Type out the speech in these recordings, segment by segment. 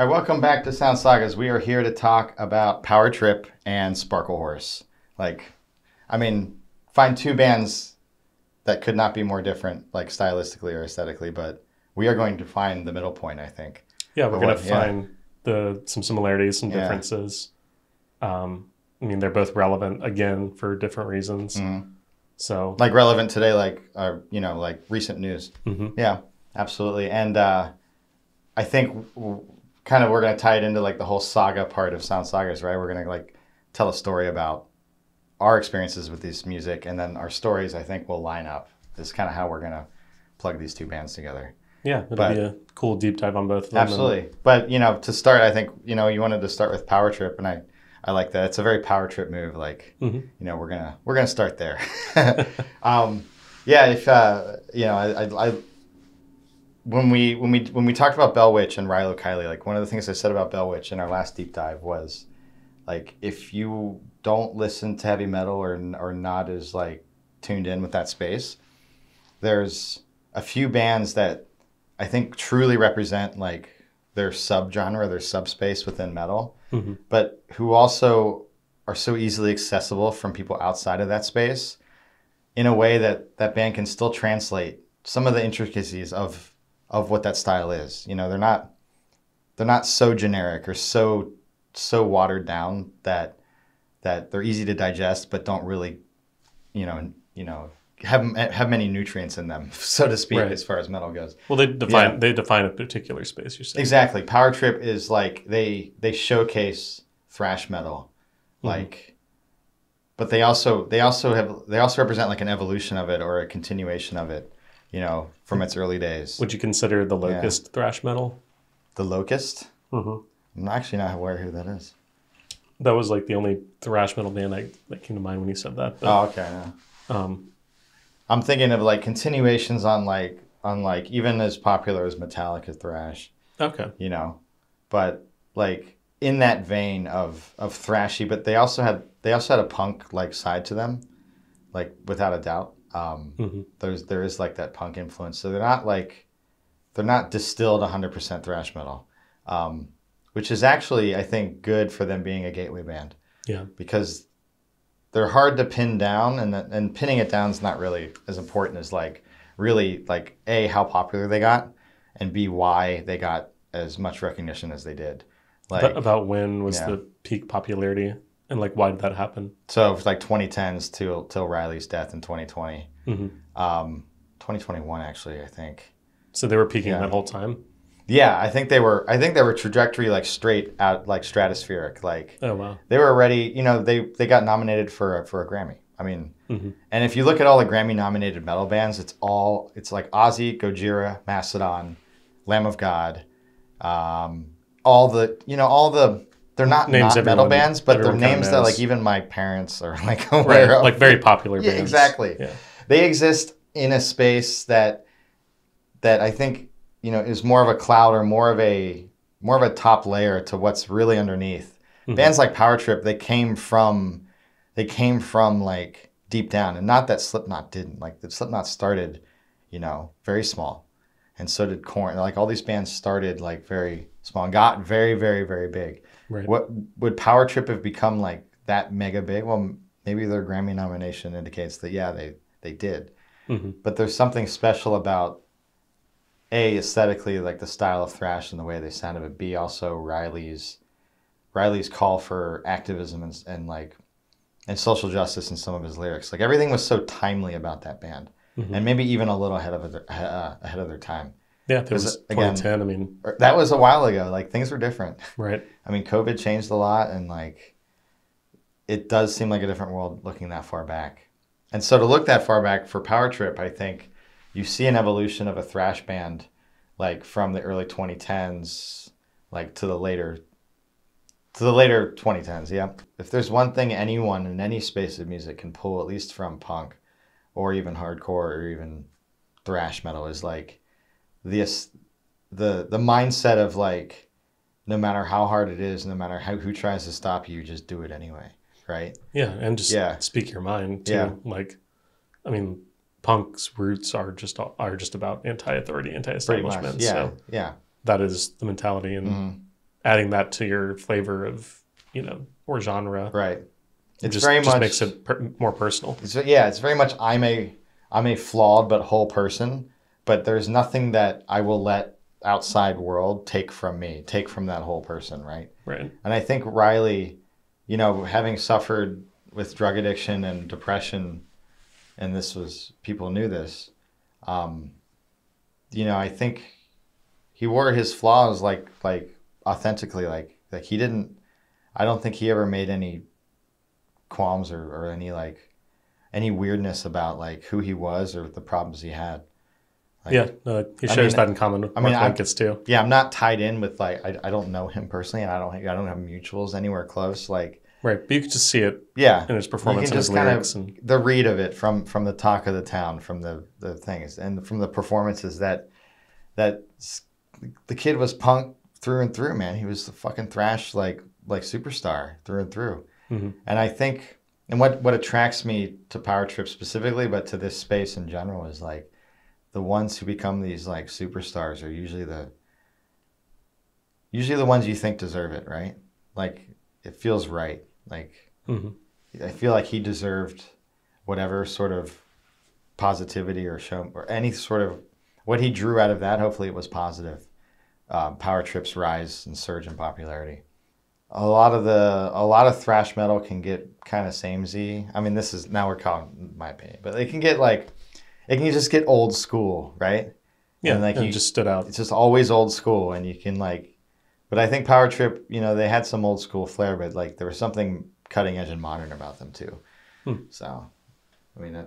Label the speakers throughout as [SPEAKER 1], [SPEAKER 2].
[SPEAKER 1] All right, welcome back to Sound Sagas. We are here to talk about Power Trip and Sparklehorse. Find two bands that could not be more different, like stylistically or aesthetically, but we are going to find the middle point, I think.
[SPEAKER 2] Yeah, we're going to find some similarities, some differences. They're both relevant, again, for different reasons.
[SPEAKER 1] Mm-hmm.
[SPEAKER 2] So,
[SPEAKER 1] like relevant today, like recent news.
[SPEAKER 2] Mm-hmm.
[SPEAKER 1] Yeah, absolutely. And I think kind of we're going to tie it into like the whole saga part of Sound Sagas, right? We're going to like tell a story about our experiences with this music, and then our stories, I think, will line up. This is kind of how we're going to plug these two bands together.
[SPEAKER 2] Yeah, it'll be a cool deep dive on both of them.
[SPEAKER 1] Absolutely. But, to start, I think, you wanted to start with Power Trip, and I like that. It's a very Power Trip move. Like, we're gonna start there. When we talked about Bell Witch and Rilo Kiley, like one of the things I said about Bell Witch in our last deep dive was, like, if you don't listen to heavy metal or not as like tuned in with that space, there's a few bands that I think truly represent like their subgenre, their subspace within metal, but who also are so easily accessible from people outside of that space in a way that that band can still translate some of the intricacies of what that style is. They're not so generic or so watered down that they're easy to digest, but don't really, have many nutrients in them, so to speak,
[SPEAKER 2] right,
[SPEAKER 1] as far as metal goes.
[SPEAKER 2] Well, they define a particular space, you're saying.
[SPEAKER 1] Exactly. Power Trip is like they showcase thrash metal, like, but they also represent like an evolution of it or a continuation of it, from its early days.
[SPEAKER 2] Would you consider the Locust thrash metal?
[SPEAKER 1] The Locust?
[SPEAKER 2] Mm-hmm.
[SPEAKER 1] I'm actually not aware who that is.
[SPEAKER 2] That was like the only thrash metal band that came to mind when you said that. But,
[SPEAKER 1] oh, okay. Yeah. I'm thinking of like continuations on like even as popular as Metallica thrash.
[SPEAKER 2] Okay.
[SPEAKER 1] But like in that vein of thrashy, but they also had a punk like side to them, like without a doubt. There is like that punk influence. So they're not distilled 100% thrash metal, which is actually, I think, good for them being a gateway band.
[SPEAKER 2] Yeah. Because
[SPEAKER 1] they're hard to pin down, and pinning it down is not really as important as like really like A, how popular they got, and B, why they got as much recognition as they did. Like,
[SPEAKER 2] about when was the peak popularity, and like why did that happen?
[SPEAKER 1] So it was like 2010s till Riley's death in 2020. 2021 actually, I think. So
[SPEAKER 2] they were peaking that whole time?
[SPEAKER 1] Yeah, I think they were trajectory like straight out, like stratospheric. Like,
[SPEAKER 2] oh wow,
[SPEAKER 1] they were already, they got nominated for a Grammy. I mean, and if you look at all the Grammy nominated metal bands, it's like Ozzy, Gojira, Mastodon, Lamb of God, all the they're not metal bands, but they're names that like even my parents are like aware of.
[SPEAKER 2] Like very popular bands.
[SPEAKER 1] Yeah, exactly. Yeah. They exist in a space that I think, is more of a cloud or more of a top layer to what's really underneath. Bands like Power Trip, they came from like deep down, and not that Slipknot didn't. Like, the Slipknot started, very small, and so did Korn. Like, all these bands started like very small and got very, very, very big.
[SPEAKER 2] Right.
[SPEAKER 1] What would Power Trip have become like that mega big? Well, maybe their Grammy nomination indicates that they did. But there's something special about A, aesthetically, like the style of thrash and the way they sounded, but B, also Riley's call for activism and social justice in some of his lyrics. Like, everything was so timely about that band, and maybe even a little ahead of their time.
[SPEAKER 2] Yeah, it was 2010.
[SPEAKER 1] That was a while ago. Like, things were different.
[SPEAKER 2] Right.
[SPEAKER 1] COVID changed a lot, and like, it does seem like a different world looking that far back. And so to look that far back for Power Trip, I think you see an evolution of a thrash band, like from the early 2010s, like to the later 2010s. Yeah. If there's one thing anyone in any space of music can pull, at least from punk or even hardcore or even thrash metal, is like the mindset of like, no matter how hard it is, no matter who tries to stop you, just do it anyway. Right.
[SPEAKER 2] Yeah. And just speak your mind too. Yeah. Like, punk's roots are just about anti-authority, anti-establishment.
[SPEAKER 1] Yeah.
[SPEAKER 2] So that is the mentality, and adding that to your flavor of, or genre.
[SPEAKER 1] Right. It's
[SPEAKER 2] just,
[SPEAKER 1] very
[SPEAKER 2] just
[SPEAKER 1] much
[SPEAKER 2] makes it more personal.
[SPEAKER 1] It's very much I'm a flawed but whole person, but there's nothing that I will let outside world take from me, take from that whole person, right?
[SPEAKER 2] Right.
[SPEAKER 1] And I think Riley, having suffered with drug addiction and depression, and people knew this, I think he wore his flaws like authentically, like he didn't. I don't think he ever made any qualms or any weirdness about like who he was or the problems he had. Like,
[SPEAKER 2] he shares that in common with Mark Linkous too.
[SPEAKER 1] Yeah, I'm not tied in with I don't know him personally, and I don't have mutuals anywhere close. Like,
[SPEAKER 2] right, but you can just see it.
[SPEAKER 1] Yeah,
[SPEAKER 2] in his performance and his lyrics and
[SPEAKER 1] the read of it from the talk of the town, from the things and from the performances that the kid was punk through and through, man. He was the fucking thrash like superstar through and through.
[SPEAKER 2] Mm-hmm.
[SPEAKER 1] And I think, and what attracts me to Power Trip specifically, but to this space in general, is like the ones who become these like superstars are usually the ones you think deserve it, right? Like it feels right. Like I feel like he deserved whatever sort of positivity or show or any sort of what he drew out of that. Hopefully it was positive. Power Trip's rise and surge in popularity. A lot of thrash metal can get kind of samey. I mean, this is now we're calling my opinion, but it can just get old school, right?
[SPEAKER 2] Yeah,
[SPEAKER 1] and
[SPEAKER 2] it just stood out.
[SPEAKER 1] It's just always old school, and you can but I think Power Trip, they had some old school flair, but like there was something cutting edge and modern about them too. So, I mean,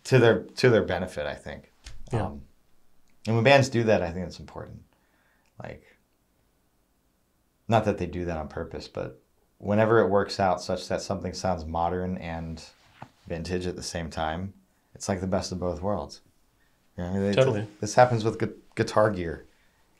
[SPEAKER 1] to their benefit, I think.
[SPEAKER 2] Yeah.
[SPEAKER 1] And when bands do that, I think it's important. Like, not that they do that on purpose, but whenever it works out such that something sounds modern and vintage at the same time, it's like the best of both worlds.
[SPEAKER 2] Totally.
[SPEAKER 1] This happens with guitar gear,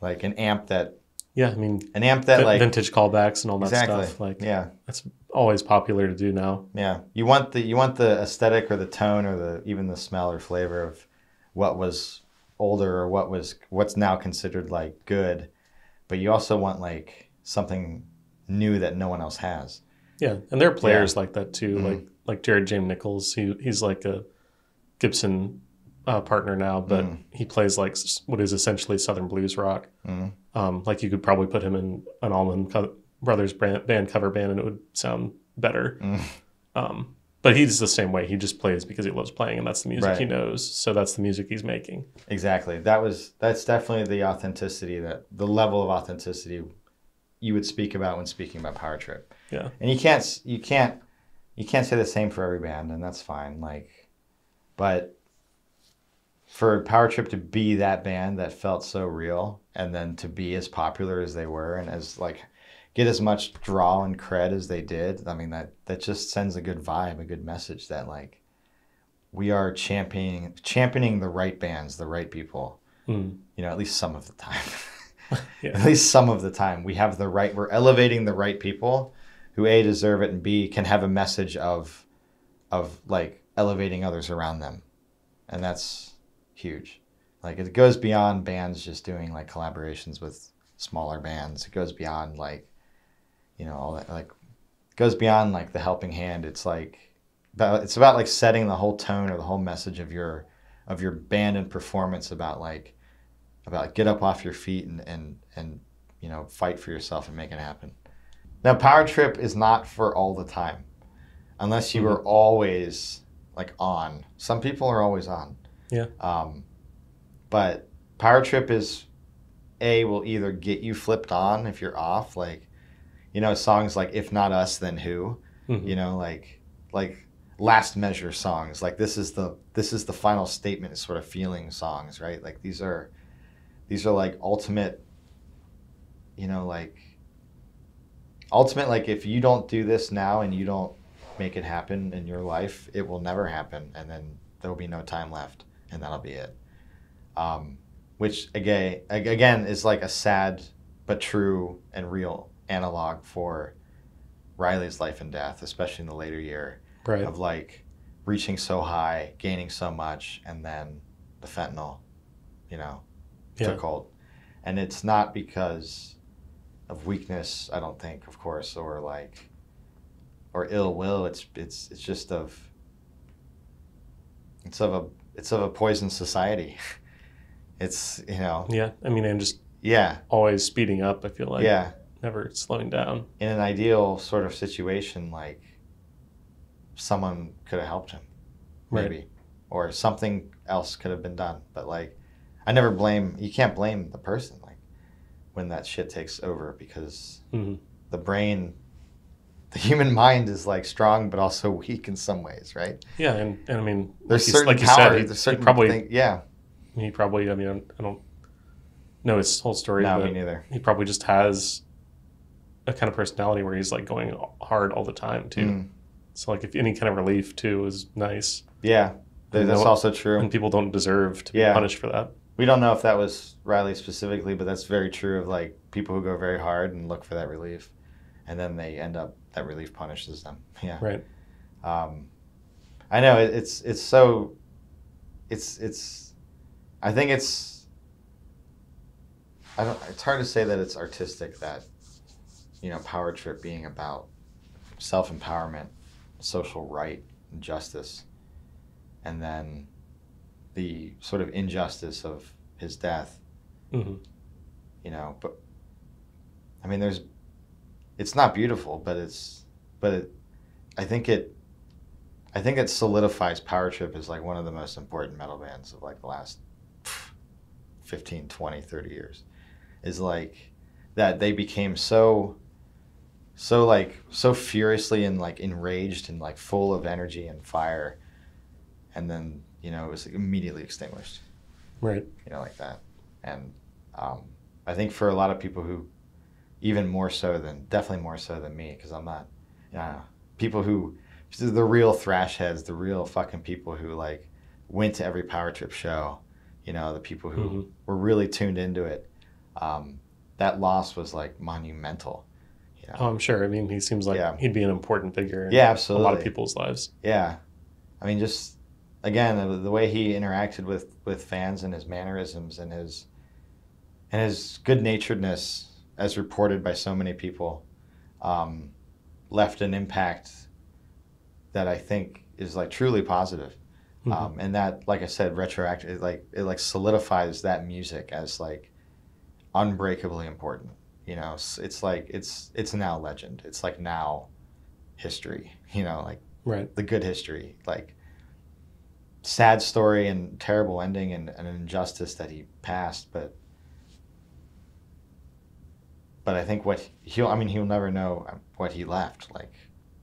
[SPEAKER 1] like an amp that.
[SPEAKER 2] Yeah, I mean,
[SPEAKER 1] an amp that like
[SPEAKER 2] vintage callbacks and all that
[SPEAKER 1] exactly.
[SPEAKER 2] stuff. Like,
[SPEAKER 1] yeah,
[SPEAKER 2] that's always popular to do now.
[SPEAKER 1] Yeah, you want the aesthetic or the tone or even the smell or flavor of what was older or what's now considered like good, but you also want like something new that no one else has.
[SPEAKER 2] Yeah, and there are players like that too, like Jared James Nichols. He's like a Gibson partner now, but he plays like what is essentially Southern blues rock. Like you could probably put him in an Allman Brothers band cover band and it would sound better. But he's the same way. He just plays because he loves playing and that's the music he knows. So that's the music he's making.
[SPEAKER 1] Exactly. That's definitely the authenticity, the level of authenticity you would speak about when speaking about Power Trip.
[SPEAKER 2] Yeah.
[SPEAKER 1] And you can't say the same for every band, and that's fine. But for Power Trip to be that band that felt so real, and then to be as popular as they were, and as get as much draw and cred as they did, I mean that just sends a good vibe, a good message that we are championing the right bands, the right people. At least some of the time. At least some of the time we have we're elevating the right people who A, deserve it, and B, can have a message of elevating others around them, and that's huge. It goes beyond bands just doing collaborations with smaller bands. It goes beyond all that. It goes beyond the helping hand. It's about setting the whole tone or the whole message of your band and performance about get up off your feet and fight for yourself and make it happen. Now, Power Trip is not for all the time, unless you are always on. Some people are always on.
[SPEAKER 2] Yeah.
[SPEAKER 1] But Power Trip will either get you flipped on if you're off, songs like If Not Us, Then Who, like Last Measure songs, this is the final statement sort of feeling songs, right? These are ultimate, if you don't do this now and you don't make it happen in your life, it will never happen, and then there will be no time left, and that'll be it. Which again is a sad but true and real analog for Riley's life and death, especially in the later year of reaching so high, gaining so much, and then the fentanyl, took hold. And it's not because of weakness, I don't think, of course, or like, or ill will. It's just of, it's of a poisoned society. It's, you know.
[SPEAKER 2] Yeah, I mean, and just
[SPEAKER 1] yeah,
[SPEAKER 2] always speeding up. I feel like
[SPEAKER 1] yeah,
[SPEAKER 2] never slowing down.
[SPEAKER 1] in an ideal sort of situation, like someone could have helped him, maybe,
[SPEAKER 2] Right.
[SPEAKER 1] or something else could have been done. But like, I never blame. You can't blame the person like when that shit takes over, because the brain, the human mind is like strong but also weak in some ways, right?
[SPEAKER 2] Yeah, and I mean,
[SPEAKER 1] There's
[SPEAKER 2] like
[SPEAKER 1] certain
[SPEAKER 2] like you
[SPEAKER 1] power.
[SPEAKER 2] said,
[SPEAKER 1] There's certain
[SPEAKER 2] probably
[SPEAKER 1] yeah.
[SPEAKER 2] he probably. I mean, I don't know his whole story.
[SPEAKER 1] No,
[SPEAKER 2] but
[SPEAKER 1] me neither.
[SPEAKER 2] He probably just has a kind of personality where he's like going hard all the time too. So like, if any kind of relief too is nice.
[SPEAKER 1] Yeah, that's also true.
[SPEAKER 2] And people don't deserve to be punished for that.
[SPEAKER 1] We don't know if that was Riley specifically, but that's very true of like people who go very hard and look for that relief, and then they end up, that relief punishes them. Yeah.
[SPEAKER 2] Right.
[SPEAKER 1] I know it's so, I think it's hard to say that it's artistic, that, you know, Power Trip being about self-empowerment, social right, and justice, and then the sort of injustice of his death. You know, but I mean, it's not beautiful, but I think it solidifies Power Trip as like one of the most important metal bands of like the last 15, 20, 30 years. Is like that they became so furiously and like enraged and like full of energy and fire, and then, you know, it was like immediately extinguished.
[SPEAKER 2] Right.
[SPEAKER 1] You know, like that. And I think for a lot of people who, definitely more so than me, because I'm not, people who, the real thrash heads, the real fucking people who like went to every Power Trip show, you know, the people who were really tuned into it, that loss was like monumental. You know?
[SPEAKER 2] Oh, I'm sure. I mean, he seems like he'd be an important figure in
[SPEAKER 1] absolutely.
[SPEAKER 2] a lot of people's lives.
[SPEAKER 1] Yeah. I mean, just, again, the way he interacted with fans and his mannerisms and his good-naturedness, as reported by so many people, left an impact that I think is like truly positive. And that, like I said, retroactive, it solidifies that music as like unbreakably important. You know, it's like it's now legend. It's like now history. You know, like
[SPEAKER 2] right.
[SPEAKER 1] The good history, like sad story and terrible ending and an injustice that he passed, but I think he'll never know what he left. Like,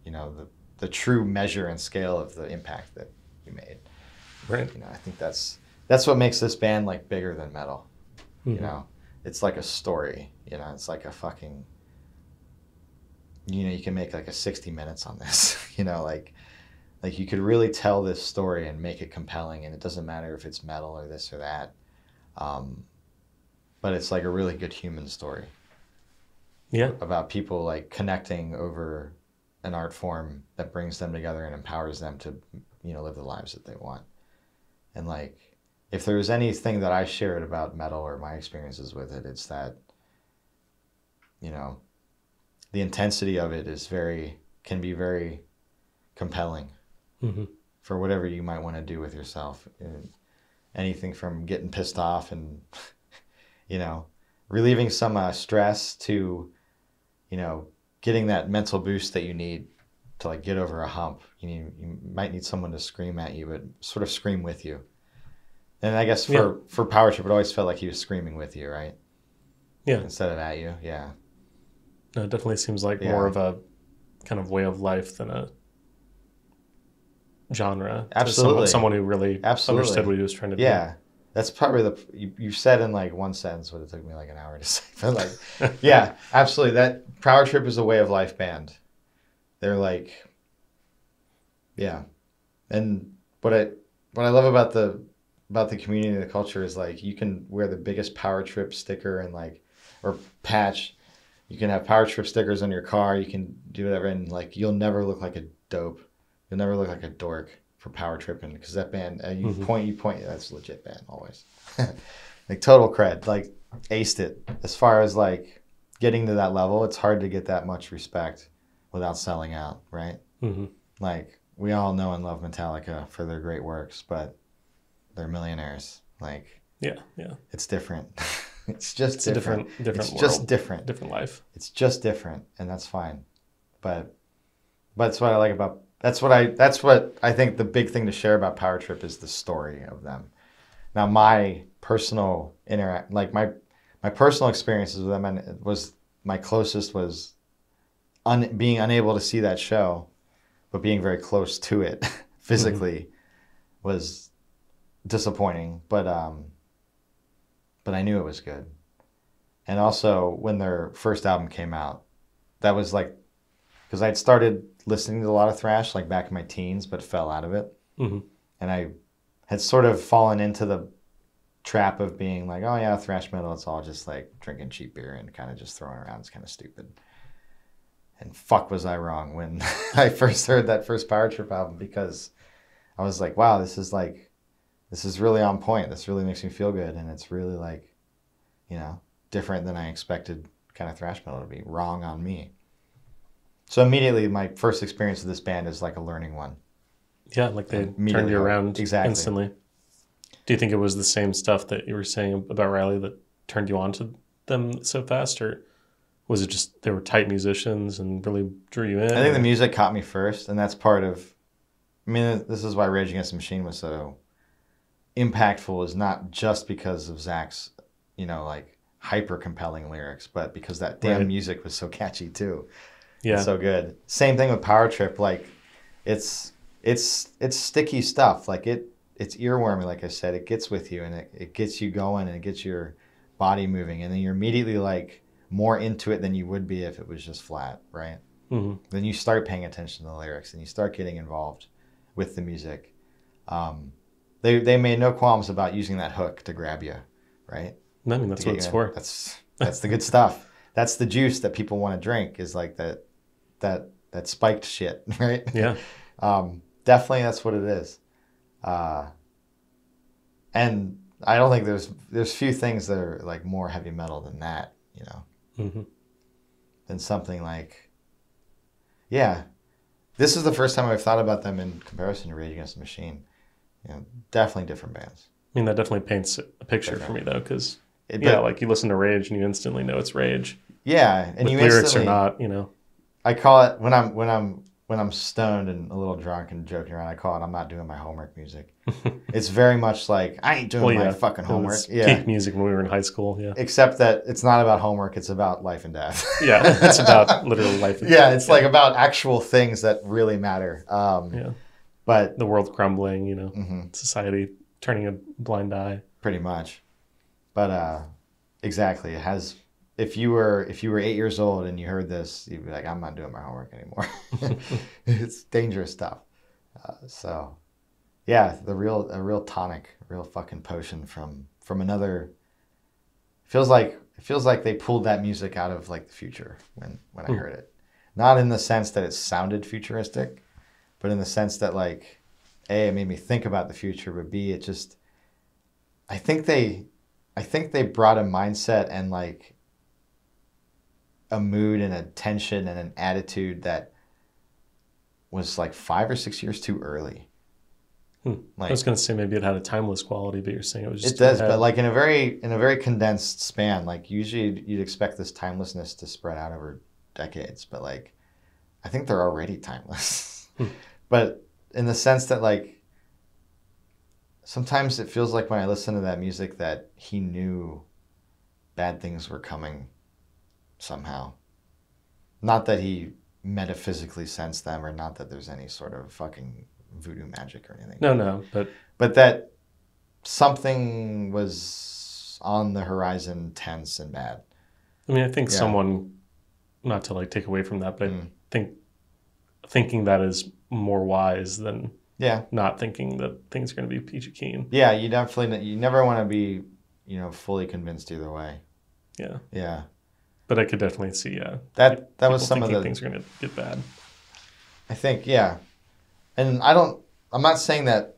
[SPEAKER 1] you know, the true measure and scale of the impact that he made.
[SPEAKER 2] Right.
[SPEAKER 1] You know, I think that's what makes this band like bigger than metal. You know, it's like a story. You know, it's like a fucking, you know, you can make like a 60 minutes on this. You know, like you could really tell this story and make it compelling, and it doesn't matter if it's metal or this or that. But it's like a really good human story.
[SPEAKER 2] Yeah.
[SPEAKER 1] About people like connecting over an art form that brings them together and empowers them to, you know, live the lives that they want. And like, if there was anything that I shared about metal or my experiences with it, it's that, you know, the intensity of it can be very compelling for whatever you might want to do with yourself. And anything from getting pissed off and, you know, relieving some stress to, you know, getting that mental boost that you need to like get over a hump. You might need someone to scream at you, but sort of scream with you. And I guess for Power Trip, it always felt like he was screaming with you, right?
[SPEAKER 2] Yeah.
[SPEAKER 1] Instead of at you, yeah.
[SPEAKER 2] No, it definitely seems like more of a kind of way of life than a genre.
[SPEAKER 1] Absolutely.
[SPEAKER 2] Someone who really understood what he was trying to do.
[SPEAKER 1] Yeah. That's probably you said in like one sentence what it took me like an hour to say. But like, yeah, absolutely. That Power Trip is a way of life band. They're like, yeah. And what I love about the community and the culture is like, you can wear the biggest Power Trip sticker and like, or patch. You can have Power Trip stickers on your car. You can do whatever, and like, you'll never look like a dope. You'll never look like a dork for Power Tripping, because that band, you point, that's a legit band always. Like total cred, like aced it as far as like getting to that level, it's hard to get that much respect without selling out, right?
[SPEAKER 2] Mm-hmm.
[SPEAKER 1] Like, we all know and love Metallica for their great works, but they're millionaires. Like,
[SPEAKER 2] yeah,
[SPEAKER 1] it's different. It's just
[SPEAKER 2] it's
[SPEAKER 1] different.
[SPEAKER 2] a different
[SPEAKER 1] It's
[SPEAKER 2] world,
[SPEAKER 1] just different.
[SPEAKER 2] different life.
[SPEAKER 1] It's just different, and that's fine. But that's what I like about. That's what I think the big thing to share about Power Trip is the story of them. Now, my personal my personal experiences with them, and it was my closest was being unable to see that show, but being very close to it physically was disappointing. But I knew it was good. And also, when their first album came out, that was like, because I'd started listening to a lot of thrash like back in my teens, but fell out of it.
[SPEAKER 2] Mm-hmm.
[SPEAKER 1] And I had sort of fallen into the trap of being like, oh yeah, thrash metal, it's all just like drinking cheap beer and kind of just throwing around. It's kind of stupid. And fuck was I wrong when I first heard that first Power Trip album, because I was like, wow, this is really on point. This really makes me feel good. And it's really like, different than I expected kind of thrash metal to be. Wrong on me. So immediately my first experience with this band is like a learning one.
[SPEAKER 2] Yeah, like they turned you around
[SPEAKER 1] exactly.
[SPEAKER 2] instantly. Do you think it was the same stuff that you were saying about Riley that turned you on to them so fast, or was it just they were tight musicians and really drew you in?
[SPEAKER 1] I think the music caught me first, and that's part of, this is why Rage Against the Machine was so impactful, is not just because of Zach's, like hyper compelling lyrics, but because that damn music was so catchy too. Yeah. And so good. Same thing with Power Trip. Like, it's sticky stuff. Like it's earwormy, like I said. It gets with you, and it gets you going, and it gets your body moving, and then you're immediately like more into it than you would be if it was just flat, right? Mm-hmm. Then you start paying attention to the lyrics, and you start getting involved with the music. They made no qualms about using that hook to grab you, right?
[SPEAKER 2] I mean, that's what it's for.
[SPEAKER 1] That's the good stuff. That's the juice that people want to drink, is like that spiked shit, right?
[SPEAKER 2] Yeah.
[SPEAKER 1] Definitely that's what it is. And I don't think there's few things that are like more heavy metal than that, mm-hmm. Than something like, yeah, this is the first time I've thought about them in comparison to Rage Against the Machine. Definitely different bands.
[SPEAKER 2] I mean, that definitely paints a picture for me, though, because like you listen to Rage and you instantly know it's Rage.
[SPEAKER 1] Yeah, and
[SPEAKER 2] with lyrics or not,
[SPEAKER 1] I call it when I'm stoned and a little drunk and joking around. I call it I'm not doing my homework music. It's very much like I ain't doing my fucking homework.
[SPEAKER 2] Peak music when we were in high school. Yeah.
[SPEAKER 1] Except that it's not about homework. It's about life and death.
[SPEAKER 2] Yeah, it's about literal life and death.
[SPEAKER 1] Yeah, it's like about actual things that really matter. But
[SPEAKER 2] the world crumbling,
[SPEAKER 1] mm-hmm.
[SPEAKER 2] society turning a blind eye.
[SPEAKER 1] Pretty much. But exactly, it has. If you were 8 years old and you heard this, you'd be like, I'm not doing my homework anymore. It's dangerous stuff. So, yeah, a real tonic, a real fucking potion from another. Feels like they pulled that music out of like the future when I heard it. Not in the sense that it sounded futuristic, but in the sense that like, A, it made me think about the future, but B, it just. I think they brought a mindset and like a mood and a tension and an attitude that was like 5 or 6 years too early.
[SPEAKER 2] Like, I was going to say maybe it had a timeless quality, but you're saying it was just.
[SPEAKER 1] It does, but like in a very condensed span. Like usually you'd expect this timelessness to spread out over decades, but like I think they're already timeless. But in the sense that like sometimes it feels like when I listen to that music that he knew bad things were coming somehow. Not that he metaphysically sensed them, or not that there's any sort of fucking voodoo magic or anything.
[SPEAKER 2] No,
[SPEAKER 1] but that something was on the horizon, tense and bad.
[SPEAKER 2] I mean, I think someone, not to like take away from that, but I think thinking that is more wise than not thinking that things are going to be peachy keen. Yeah, you never want to be, fully convinced either way. Yeah. Yeah. But I could definitely see, that was some of the things are going to get bad. I think, yeah. And I'm not saying that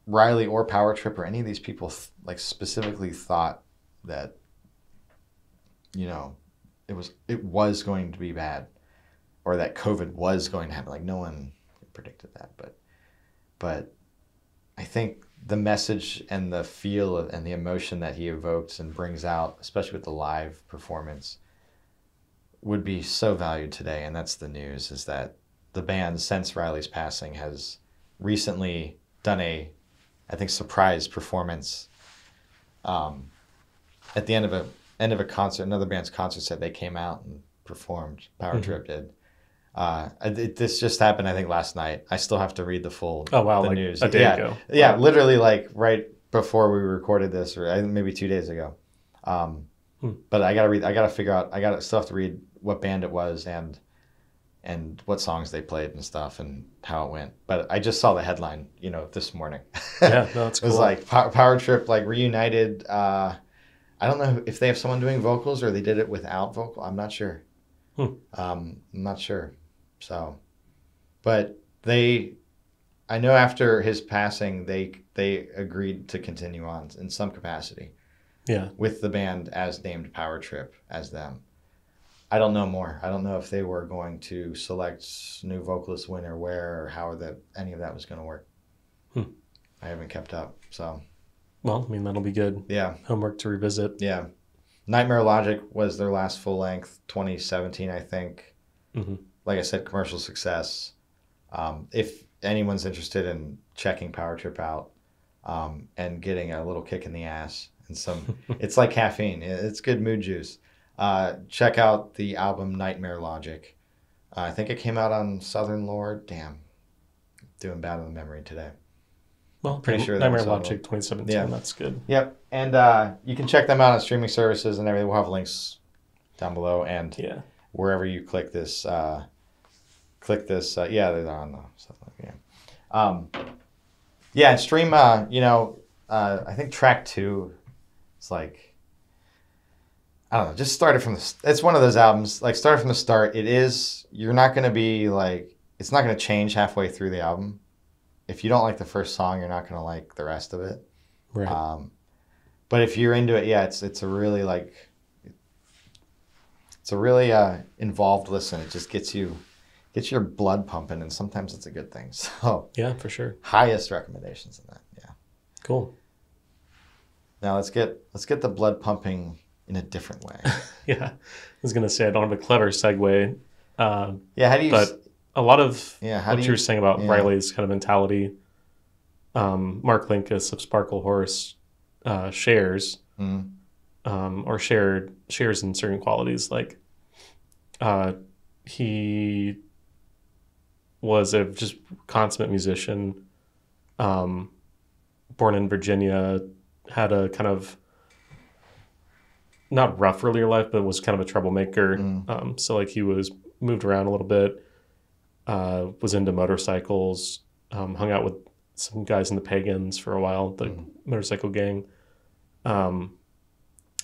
[SPEAKER 2] Riley or Power Trip or any of these people like specifically thought that,
[SPEAKER 1] it was going to be bad, or that COVID was going to happen. Like no one predicted that, but I think the message and the feel and the emotion that he evokes and brings out, especially with the live performance, would be so valued today. And that's the news, is that the band, since Riley's passing, has recently done I think, surprise performance at the end of a concert, another band's concert set. They came out and performed. Power Trip did. This just happened, I think, last night. I still have to read the full news.
[SPEAKER 2] A day ago.
[SPEAKER 1] Yeah, literally like right before we recorded this, or maybe 2 days ago. But I gotta figure out. I still have to read what band it was and what songs they played and stuff and how it went. But I just saw the headline, this morning.
[SPEAKER 2] Yeah, no, that's cool.
[SPEAKER 1] It was like Power Trip, like reunited. I don't know if they have someone doing vocals or they did it without vocal. I'm not sure. I'm not sure. So, but I know after his passing, they agreed to continue on in some capacity.
[SPEAKER 2] Yeah. With
[SPEAKER 1] the band as named Power Trip as them. I don't know more. I don't know if they were going to select new vocalist when or where, or how any of that was going to work. I haven't kept up. So,
[SPEAKER 2] well, I mean, that'll be good.
[SPEAKER 1] Yeah.
[SPEAKER 2] Homework to revisit.
[SPEAKER 1] Yeah. Nightmare Logic was their last full length, 2017, I think. Like I said, commercial success. If anyone's interested in checking Power Trip out and getting a little kick in the ass and it's like caffeine. It's good mood juice. Check out the album Nightmare Logic. I think it came out on Southern Lord. Damn, doing bad on the memory today.
[SPEAKER 2] Well, pretty sure Nightmare Logic 2017. Yeah. That's good.
[SPEAKER 1] Yep, and you can check them out on streaming services and everything. We'll have links down below and wherever you click this. Yeah, they're on the stuff. Yeah, and stream. I think track 2. It's like, I don't know, just started from it's one of those albums, like started from the start. You're not going to be like, it's not going to change halfway through the album. If you don't like the first song, you're not going to like the rest of it.
[SPEAKER 2] Right.
[SPEAKER 1] But if you're into it, it's a really involved listen. It just gets your blood pumping, and sometimes it's a good thing. So
[SPEAKER 2] yeah, for sure.
[SPEAKER 1] Highest recommendations in that. Yeah.
[SPEAKER 2] Cool.
[SPEAKER 1] Now let's get the blood pumping in a different way.
[SPEAKER 2] Yeah, I was gonna say I don't have a clever segue.
[SPEAKER 1] How do you?
[SPEAKER 2] But a lot of what you were saying about Riley's kind of mentality, Mark Linkous of Sparklehorse shares, or shares in certain qualities. Like, he was a just consummate musician, born in Virginia, had a kind of not rough earlier life, but was kind of a troublemaker. So like he was moved around a little bit, was into motorcycles, hung out with some guys in the Pagans for a while, the motorcycle gang.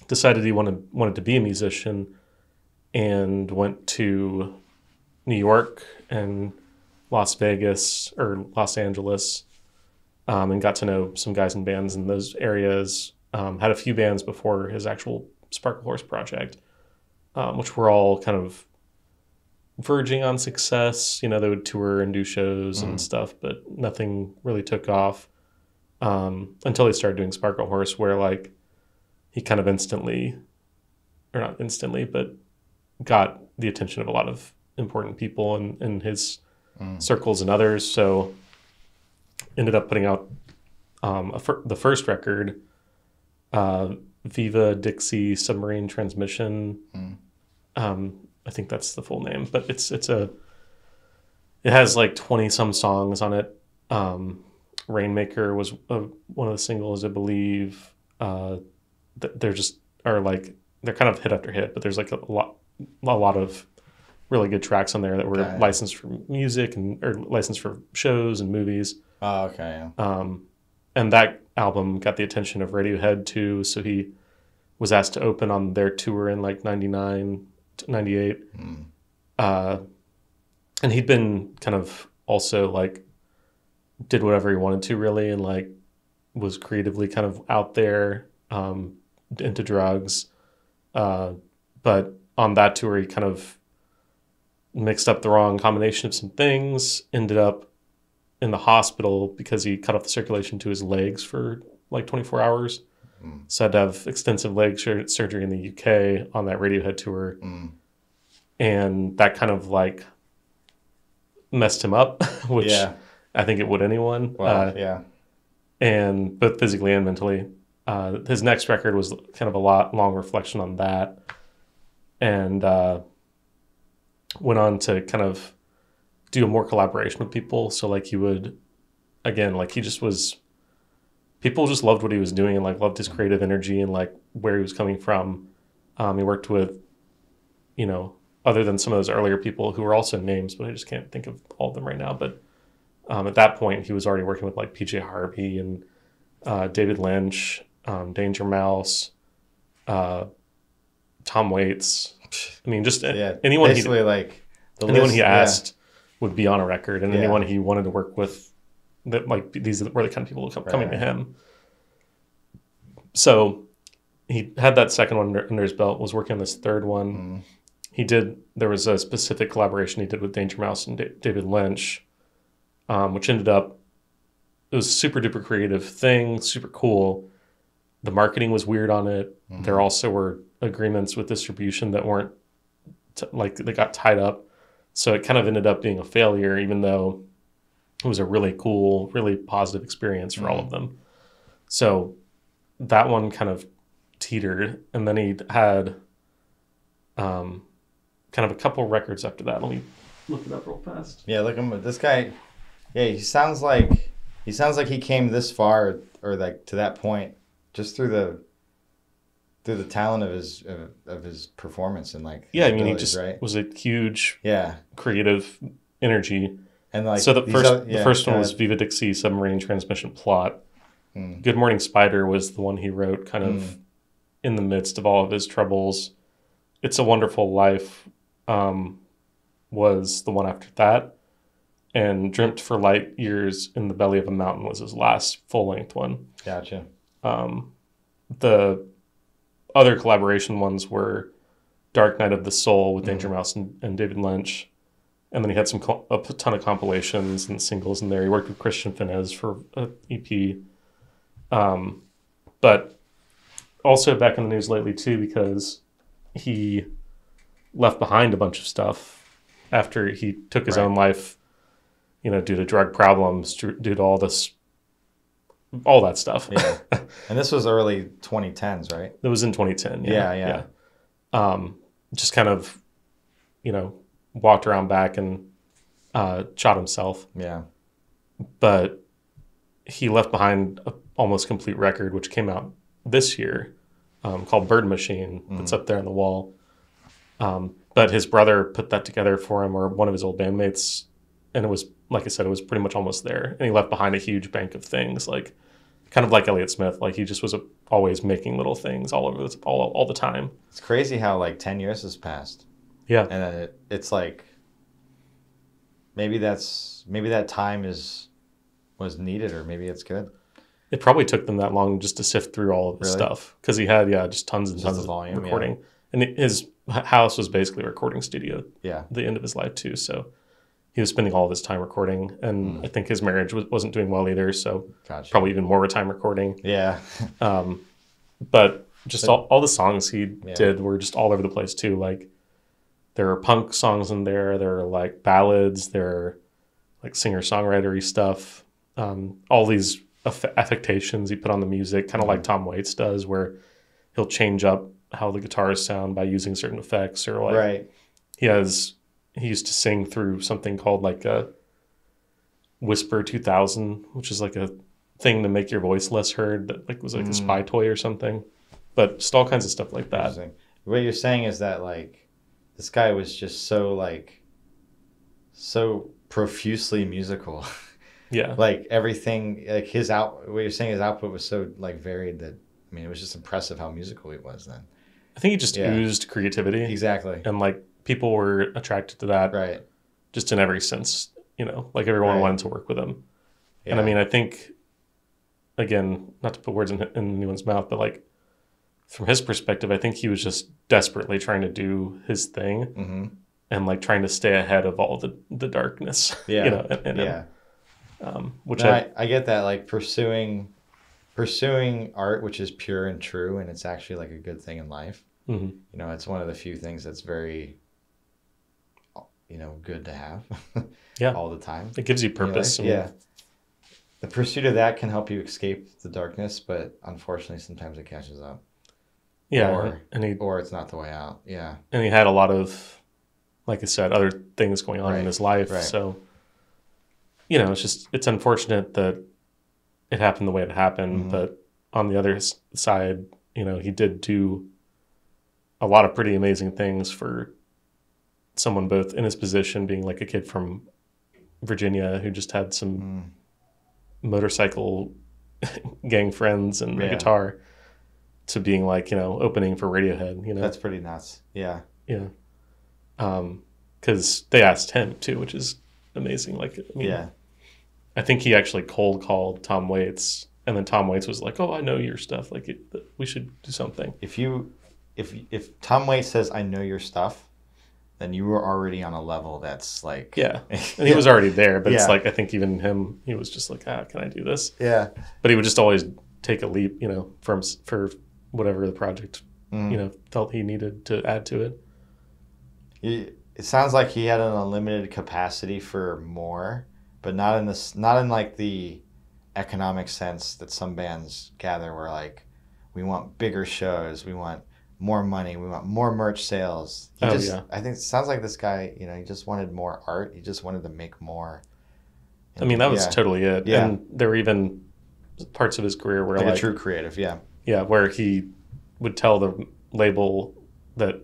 [SPEAKER 2] Decided he wanted to be a musician, and went to New York and Las Vegas or Los Angeles, and got to know some guys in bands in those areas. Had a few bands before his actual Sparklehorse project, which were all kind of verging on success. They would tour and do shows and stuff, but nothing really took off until he started doing Sparklehorse, where like he kind of not instantly, but got the attention of a lot of important people in his circles and others. So ended up putting out the first record, Viva Dixie Submarine Transmission. I think that's the full name, but it has like 20 some songs on it. Rainmaker was one of the singles, I believe. They're kind of hit after hit, but there's like a lot of really good tracks on there that were licensed for music or licensed for shows and movies.
[SPEAKER 1] Oh, okay. Yeah.
[SPEAKER 2] And that album got the attention of Radiohead too, so he was asked to open on their tour in like 99 to 98. And he'd been kind of also like did whatever he wanted to really, and like was creatively kind of out there, into drugs. But on that tour, he kind of mixed up the wrong combination of some things, ended up in the hospital because he cut off the circulation to his legs for like 24 hours. So had to have extensive leg surgery in the UK on that Radiohead tour. And that kind of like messed him up, which I think it would anyone.
[SPEAKER 1] Well,
[SPEAKER 2] and both physically and mentally. His next record was kind of a long reflection on that. And went on to kind of do more collaboration with people. So like he would, again, like he just was, people just loved what he was doing and like loved his creative energy and like where he was coming from. He worked with, you know, other than some of those earlier people who were also names, but I just can't think of all of them right now. But at that point, he was already working with like PJ Harvey and David Lynch, Danger Mouse, Tom Waits. I mean, just anyone
[SPEAKER 1] basically like
[SPEAKER 2] anyone he asked would be on a record, and anyone he wanted to work with, that like these were the kind of people coming to him. So he had that second one under his belt, was working on this third one. There was a specific collaboration he did with Danger Mouse and David Lynch, which ended up, it was a super duper creative thing, super cool. The marketing was weird on it. There also were agreements with distribution that weren't they got tied up. So it kind of ended up being a failure, even though it was a really cool, really positive experience for all of them. So that one kind of teetered. And then he had kind of a couple records after that. Let me look it up real fast.
[SPEAKER 1] Yeah, look at this guy. Yeah, he sounds like he came this far, or like to that point, just through the talent of his performance and like
[SPEAKER 2] I mean, he just was a huge creative energy.
[SPEAKER 1] And like
[SPEAKER 2] so the first one was Viva Dixie Submarine Transmission Plot. Good Morning Spider was the one he wrote kind of in the midst of all of his troubles. It's a Wonderful Life was the one after that. And Dreamt for Light Years in the Belly of a Mountain was his last full-length one.
[SPEAKER 1] Gotcha.
[SPEAKER 2] The other collaboration ones were Dark Night of the Soul with Danger Mouse and David Lynch. And then he had a ton of compilations and singles in there. He worked with Christian Finez for an EP. But also back in the news lately too, because he left behind a bunch of stuff after he took his own life, you know, due to drug problems, due to all that stuff.
[SPEAKER 1] Yeah. And this was early 2010s, right?
[SPEAKER 2] It was in 2010.
[SPEAKER 1] Yeah.
[SPEAKER 2] Just kind of, you know, walked around back and shot himself.
[SPEAKER 1] Yeah.
[SPEAKER 2] But he left behind an almost complete record, which came out this year, called Bird Machine. That's up there on the wall. But his brother put that together for him, or one of his old bandmates. And it was, like I said, it was pretty much almost there. And he left behind a huge bank of things, like kind of like Elliott Smith. Like he just was always making little things all over all the time.
[SPEAKER 1] It's crazy how like 10 years has passed.
[SPEAKER 2] Yeah.
[SPEAKER 1] And it's like, maybe that time was needed, or maybe it's good.
[SPEAKER 2] It probably took them that long just to sift through all of the stuff, because he had just tons and tons of volume, recording. And his house was basically a recording studio.
[SPEAKER 1] Yeah.
[SPEAKER 2] At the end of his life too. So he was spending all of his time recording, and I think his marriage wasn't doing well either. So probably even more time recording.
[SPEAKER 1] Yeah.
[SPEAKER 2] But just all the songs he did were just all over the place too. Like there are punk songs in there. There are like ballads. There are like singer-songwritery stuff. All these affectations he put on the music, kind of like Tom Waits does, where he'll change up how the guitars sound by using certain effects, or like he used to sing through something called like a Whisper 2000, which is like a thing to make your voice less heard, that like was like a spy toy or something. But just all kinds of stuff like that.
[SPEAKER 1] What you're saying is that like this guy was just so profusely musical.
[SPEAKER 2] Yeah.
[SPEAKER 1] Like everything, like what you're saying, his output was so like varied that, I mean, it was just impressive how musical he was then.
[SPEAKER 2] I think he just oozed creativity.
[SPEAKER 1] Exactly.
[SPEAKER 2] And like people were attracted to that.
[SPEAKER 1] Right.
[SPEAKER 2] Just in every sense, you know, like everyone wanted to work with him. Yeah. And I mean, I think, again, not to put words in anyone's mouth, but like from his perspective, I think he was just desperately trying to do his thing and like trying to stay ahead of all the darkness.
[SPEAKER 1] Yeah.
[SPEAKER 2] You know, which
[SPEAKER 1] I get that, like pursuing art, which is pure and true, and it's actually like a good thing in life. You know, it's one of the few things that's very, you know, good to have. All the time.
[SPEAKER 2] It gives you purpose.
[SPEAKER 1] Yeah. The pursuit of that can help you escape the darkness, but unfortunately sometimes it catches up.
[SPEAKER 2] Yeah.
[SPEAKER 1] Or it's not the way out. Yeah.
[SPEAKER 2] And he had a lot of, like I said, other things going on in his life.
[SPEAKER 1] Right.
[SPEAKER 2] So, you know, it's unfortunate that it happened the way it happened. But on the other side, you know, he did do a lot of pretty amazing things for someone both in his position, being like a kid from Virginia who just had some motorcycle gang friends and a guitar, to being like, you know, opening for Radiohead, you know.
[SPEAKER 1] That's pretty nuts. Yeah.
[SPEAKER 2] Yeah. Because they asked him too, which is amazing. Like, I mean, I think he actually cold called Tom Waits, and then Tom Waits was like, "Oh, I know your stuff. Like, we should do something."
[SPEAKER 1] If Tom Waits says, "I know your stuff," then you were already on a level that's like...
[SPEAKER 2] Yeah. And he was already there, but it's like, I think even him, he was just like, can I do this?
[SPEAKER 1] Yeah.
[SPEAKER 2] But he would just always take a leap, you know, for whatever the project, you know, felt he needed to add to it.
[SPEAKER 1] It sounds like he had an unlimited capacity for more, but not in like the economic sense that some bands gather, where like, we want bigger shows, we want more money, we want more merch sales. I think it sounds like this guy, you know, he just wanted more art. He just wanted to make more.
[SPEAKER 2] I mean, that was totally it.
[SPEAKER 1] Yeah.
[SPEAKER 2] And there were even parts of his career where
[SPEAKER 1] like a true creative,
[SPEAKER 2] yeah, where he would tell the label that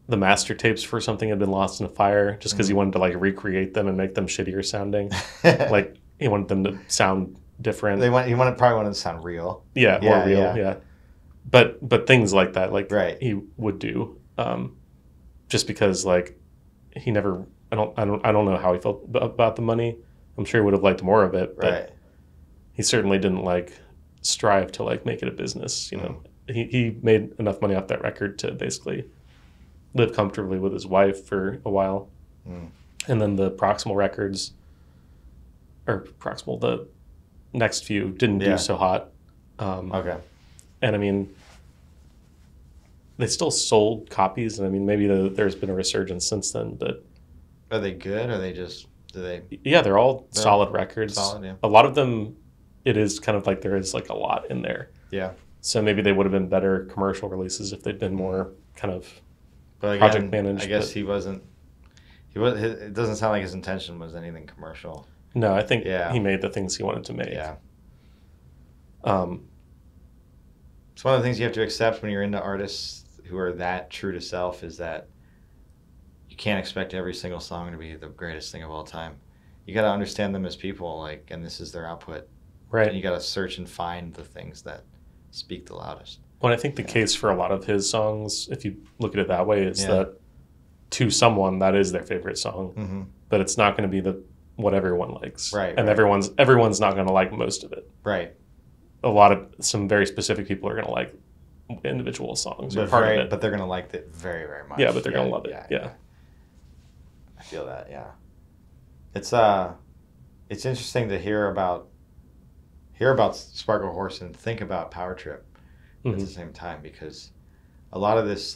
[SPEAKER 2] the master tapes for something had been lost in a fire, just because he wanted to like recreate them and make them shittier sounding. Like, he wanted them to sound different.
[SPEAKER 1] He probably wanted to sound real.
[SPEAKER 2] Yeah, more real. Yeah. But things like that, like he would do, just because like he never. I don't know how he felt about the money. I'm sure he would have liked more of it, but he certainly didn't like strive to like make it a business. You know, he made enough money off that record to basically live comfortably with his wife for a while, and then the the next few didn't do so hot. And I mean, they still sold copies, and I mean, maybe there's been a resurgence since then. But
[SPEAKER 1] are they good? Or
[SPEAKER 2] Yeah, they're all solid records.
[SPEAKER 1] Solid, yeah.
[SPEAKER 2] A lot of them, it is kind of like there is like a lot in there.
[SPEAKER 1] Yeah.
[SPEAKER 2] So maybe they would have been better commercial releases if they'd been more kind of project managed.
[SPEAKER 1] I guess he wasn't. It doesn't sound like his intention was anything commercial.
[SPEAKER 2] No, I think he made the things he wanted to make.
[SPEAKER 1] Yeah. It's one of the things you have to accept when you're into artists who are that true to self, is that you can't expect every single song to be the greatest thing of all time. You got to understand them as people, like, and this is their output.
[SPEAKER 2] Right.
[SPEAKER 1] And you got to search and find the things that speak the loudest.
[SPEAKER 2] Well, I think the case for a lot of his songs, if you look at it that way, is that to someone that is their favorite song, but it's not going to be what everyone likes.
[SPEAKER 1] Right.
[SPEAKER 2] And everyone's not going to like most of it.
[SPEAKER 1] Right.
[SPEAKER 2] Some very specific people are going to like individual songs or part of it.
[SPEAKER 1] But they're going to like it very, very much.
[SPEAKER 2] Yeah, but they're going to love it. Yeah.
[SPEAKER 1] I feel that, yeah. It's interesting to hear about Sparklehorse and think about Power Trip at the same time, because a lot of this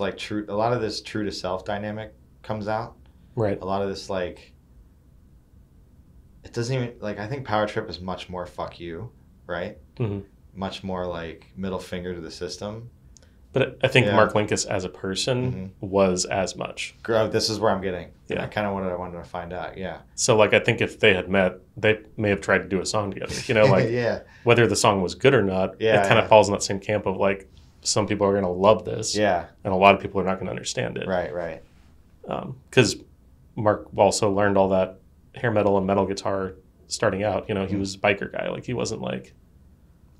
[SPEAKER 1] true to self dynamic comes out.
[SPEAKER 2] Right.
[SPEAKER 1] A lot of this, like, it doesn't even, like, I think Power Trip is much more fuck you, right? Much more like middle finger to the system.
[SPEAKER 2] But I think Mark Linkous as a person was as much.
[SPEAKER 1] This is where I'm getting. Yeah. Kind of what I wanted to find out. Yeah.
[SPEAKER 2] So like, I think if they had met, they may have tried to do a song together. You know, like whether the song was good or not, it kind of falls in that same camp of like, some people are going to love this.
[SPEAKER 1] Yeah.
[SPEAKER 2] And a lot of people are not going to understand it.
[SPEAKER 1] Right.
[SPEAKER 2] Because Mark also learned all that hair metal and metal guitar starting out. You know, he was a biker guy. Like, he wasn't like...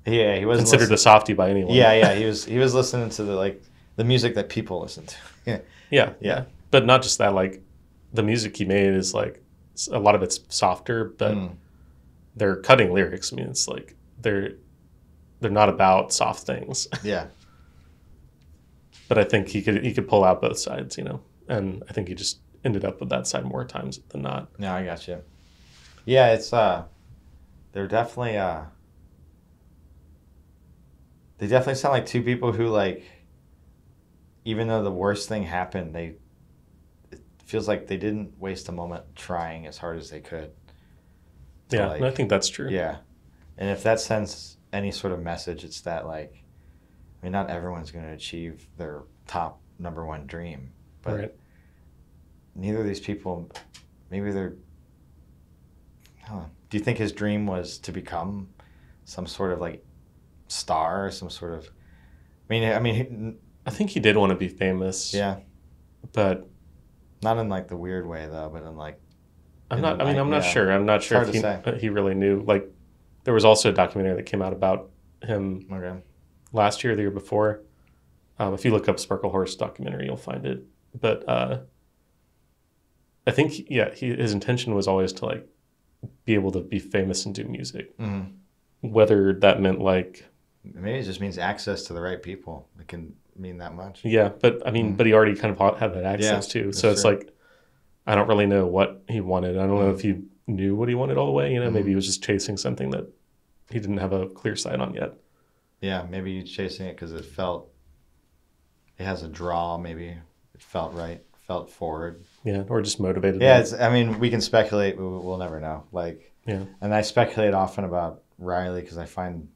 [SPEAKER 1] Yeah, he wasn't
[SPEAKER 2] considered a softie by anyone.
[SPEAKER 1] Yeah, he was listening to the music that people listen to.
[SPEAKER 2] Yeah. But not just that, like, the music he made is like, a lot of it's softer, but they're cutting lyrics. I mean, it's like they're not about soft things.
[SPEAKER 1] Yeah.
[SPEAKER 2] But I think he could pull out both sides, you know, and I think he just ended up with that side more times than not.
[SPEAKER 1] No, I got you. Yeah, it's they're definitely they definitely sound like two people who, like, even though the worst thing happened, it feels like they didn't waste a moment trying as hard as they could.
[SPEAKER 2] Yeah,
[SPEAKER 1] like,
[SPEAKER 2] and I think that's true.
[SPEAKER 1] Yeah. And if that sends any sort of message, it's that, like, I mean, not everyone's going to achieve their top number one dream, but
[SPEAKER 2] right.
[SPEAKER 1] neither of these people, maybe they're, I don't know. Do you think his dream was to become some sort of, like, star, some sort of,
[SPEAKER 2] I think he did want to be famous.
[SPEAKER 1] Yeah.
[SPEAKER 2] But
[SPEAKER 1] not in, like, the weird way, though, but in, like,
[SPEAKER 2] I'm not sure. I'm not sure if he really knew. Like, there was also a documentary that came out about him last year, or the year before. If you look up Sparklehorse documentary, you'll find it. But I think, his intention was always to, like, be able to be famous and do music.
[SPEAKER 1] Mm-hmm.
[SPEAKER 2] Whether that meant, like...
[SPEAKER 1] Maybe it just means access to the right people. It can mean that much.
[SPEAKER 2] Yeah, but I mean, but he already kind of had that access too. So it's like, I don't really know what he wanted. I don't know if he knew what he wanted all the way. You know, maybe he was just chasing something that he didn't have a clear sight on yet. Yeah,
[SPEAKER 1] maybe he's chasing it because it has a draw. Maybe it felt right, felt forward.
[SPEAKER 2] Yeah, or just motivated.
[SPEAKER 1] Yeah, we can speculate. We'll never know. Like,
[SPEAKER 2] yeah,
[SPEAKER 1] and I speculate often about Riley because I find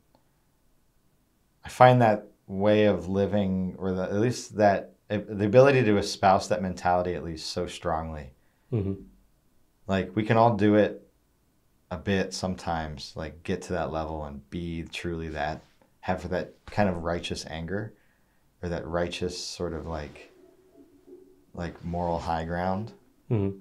[SPEAKER 1] that way of living, or at least that the ability to espouse that mentality at least so strongly.
[SPEAKER 2] Mm-hmm.
[SPEAKER 1] Like, we can all do it a bit sometimes, like, get to that level and be truly that, have that kind of righteous anger, or that righteous sort of like moral high ground.
[SPEAKER 2] Mm-hmm.